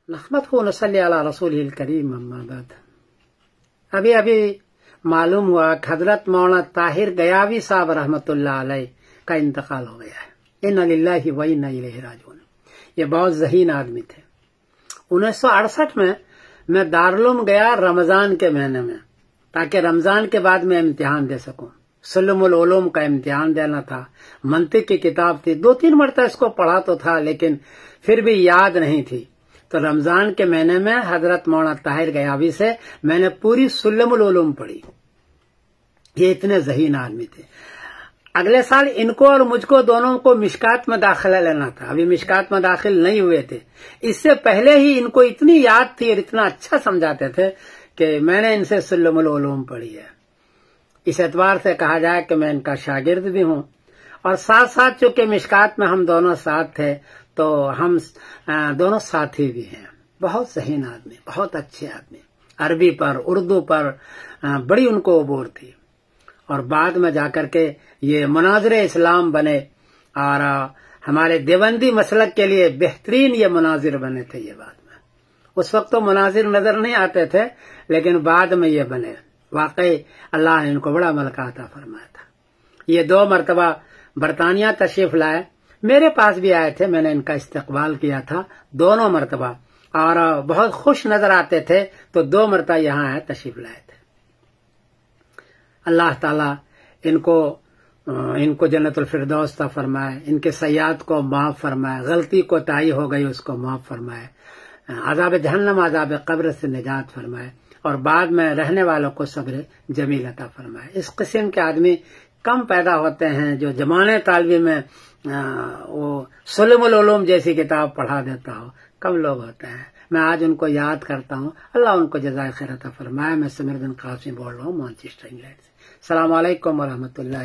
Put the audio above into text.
نحمدہ و نصلی علی رسولہ الکریم اما بعد۔ ابھی معلوم ہوا کہ حضرت مولانا طاہر گیاوی صاحب رحمۃ اللہ علیہ کا انتقال ہو گیا ہے۔ انا للہ و انا الیہ راجعون۔ یہ بہت ذہین آدمی تھے۔ 1968 میں دارالعلوم گیا رمضان کے مہینے میں، تاکہ رمضان کے بعد میں امتحان دے سکوں۔ سلم العلوم کا امتحان دینا تھا، منطق کی کتاب تھی، 2-3 مرتبہ اس کو پڑھا تو تھا لیکن پھر بھی یاد نہیں تھی۔ تو رمضان کے مہینے میں حضرت مولانا طاہر گیاوی سے میں نے پوری سلم العلوم پڑھی۔ یہ اتنے ذہین آدمی تھے۔ اگلے سال ان کو اور مجھ کو دونوں کو مشکات میں داخلہ لینا تھا، ابھی مشکات میں داخل نہیں ہوئے تھے۔ اس سے پہلے ہی ان کو اتنی یاد تھی اور اتنا اچھا سمجھاتے تھے کہ میں نے ان سے سلم العلوم پڑھی ہے۔ اس اعتبار سے کہا جائے کہ میں ان کا شاگرد بھی ہوں، اور ساتھ ساتھ چونکہ مشکات میں ہم دونوں ساتھ تھے تو ہم دونوں ساتھی بھی ہیں۔ بہت ذہین آدمی، بہت اچھے آدمی، عربی پر اردو پر بڑی ان کو عبور تھی، اور بعد میں جا کر کے یہ مناظر اسلام بنے، اور ہمارے دیوبندی مسلک کے لیے بہترین یہ مناظر بنے تھے۔ یہ بعد میں، اس وقت تو مناظر نظر نہیں آتے تھے لیکن بعد میں یہ بنے۔ واقعی اللہ نے ان کو بڑا ملکہ عطا فرمایا تھا۔ یہ 2 مرتبہ برطانیہ تشریف لائے، میرے پاس بھی آئے تھے، میں نے ان کا استقبال کیا تھا دونوں مرتبہ، اور بہت خوش نظر آتے تھے، تو 2 مرتبہ یہاں آئے، تشریف لائے تھے۔ اللہ تعالیٰ ان کو جنت الفردوس عطا فرمائے، ان کے سیئات کو معاف فرمائے، غلطی کوتاہی ہو گئی اس کو معاف فرمائے، عذاب جہنم عذاب قبر سے نجات فرمائے، اور بعد میں رہنے والوں کو صبر جمیل عطا فرمائے۔ اس قسم کے آدمی کم پیدا ہوتے ہیں جو زمانے طالب میں وہ سلم العلوم جیسی کتاب پڑھا دیتا ہو، کم لوگ ہوتے ہیں۔ میں آج ان کو یاد کرتا ہوں، اللہ ان کو جزائے خیر عطا فرمائے۔ میں سمیر بن قاسم بول رہا ہوں مانچسٹر انگلینڈ سے۔ السلام علیکم ورحمۃ اللہ۔